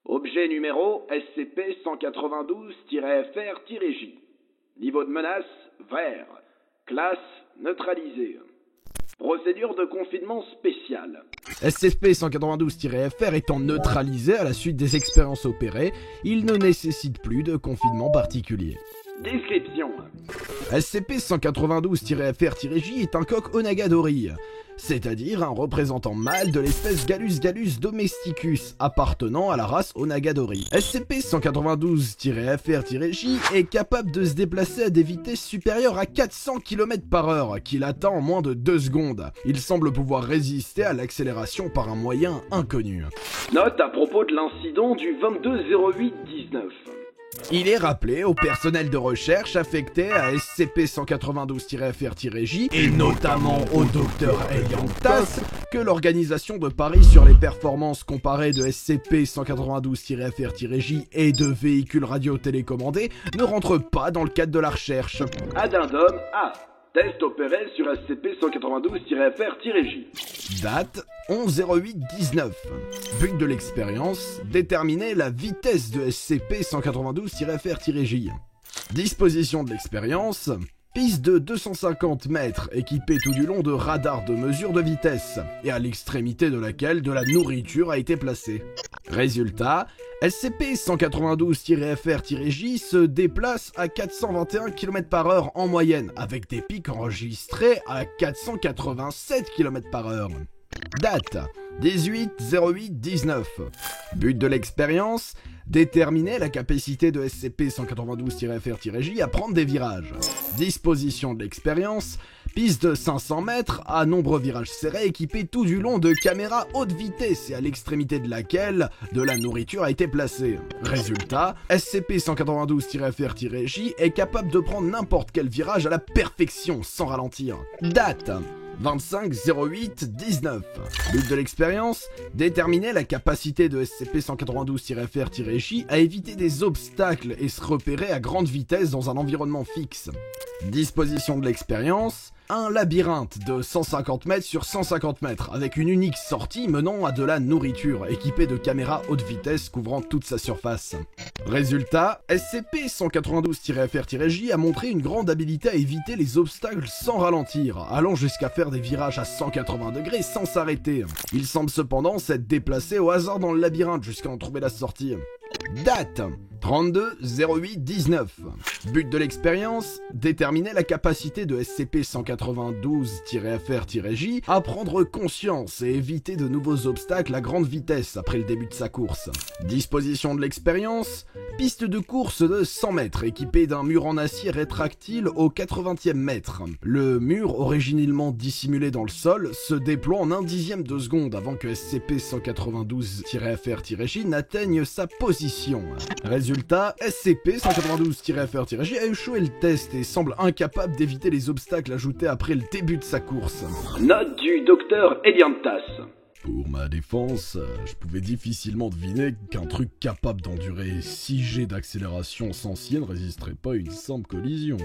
Objet numéro SCP-192-FR-J. Niveau de menace, vert. Classe, neutralisée. Procédure de confinement spéciale. SCP-192-FR étant neutralisé à la suite des expériences opérées, il ne nécessite plus de confinement particulier. Description. SCP-192-FR-J est un coq Onagadori, c'est-à-dire un représentant mâle de l'espèce Gallus gallus domesticus appartenant à la race Onagadori. SCP-192-FR-J est capable de se déplacer à des vitesses supérieures à 400 km/h, qu'il atteint en moins de 2 secondes. Il semble pouvoir résister à l'accélération par un moyen inconnu. Note à propos de l'incident du 22-08-19. Il est rappelé au personnel de recherche affecté à SCP-192-FR-J et notamment au Dr Eliantas que l'organisation de paris sur les performances comparées de SCP-192-FR-J et de véhicules radio-télécommandés ne rentre pas dans le cadre de la recherche. Addendum A. Test opéré sur SCP-192-FR-J. Date 11-08-19. But de l'expérience, déterminer la vitesse de SCP-192-FR-J. Disposition de l'expérience, piste de 250 mètres équipée tout du long de radars de mesure de vitesse et à l'extrémité de laquelle de la nourriture a été placée. Résultat, SCP-192-FR-J se déplace à 421 km/h en moyenne, avec des pics enregistrés à 487 km/h. Date 18-08-19. But de l'expérience, déterminer la capacité de SCP-192-FR-J à prendre des virages. Disposition de l'expérience, piste de 500 mètres à nombreux virages serrés équipés tout du long de caméras haute vitesse et à l'extrémité de laquelle de la nourriture a été placée. Résultat, SCP-192-FR-J est capable de prendre n'importe quel virage à la perfection sans ralentir. Date 25-08-19. But de l'expérience, déterminer la capacité de SCP-192-FR-J à éviter des obstacles et se repérer à grande vitesse dans un environnement fixe. Disposition de l'expérience, un labyrinthe de 150 mètres sur 150 mètres avec une unique sortie menant à de la nourriture équipée de caméras haute vitesse couvrant toute sa surface. Résultat, SCP-192-FR-J a montré une grande habilité à éviter les obstacles sans ralentir, allant jusqu'à faire des virages à 180 degrés sans s'arrêter. Il semble cependant s'être déplacé au hasard dans le labyrinthe jusqu'à en trouver la sortie. Date 32-08-19. But de l'expérience, déterminer la capacité de SCP-192-FR-J à prendre conscience et éviter de nouveaux obstacles à grande vitesse après le début de sa course. Disposition de l'expérience, piste de course de 100 mètres équipée d'un mur en acier rétractile au 80e mètre. Le mur, originellement dissimulé dans le sol, se déploie en 1/10 de seconde avant que SCP-192-FR-J n'atteigne sa position. Résultat, SCP-192-FR-J a échoué le test et semble incapable d'éviter les obstacles ajoutés après le début de sa course. Note du Dr Eliantas. Pour ma défense, je pouvais difficilement deviner qu'un truc capable d'endurer 6 G d'accélération sans scie ne résisterait pas à une simple collision.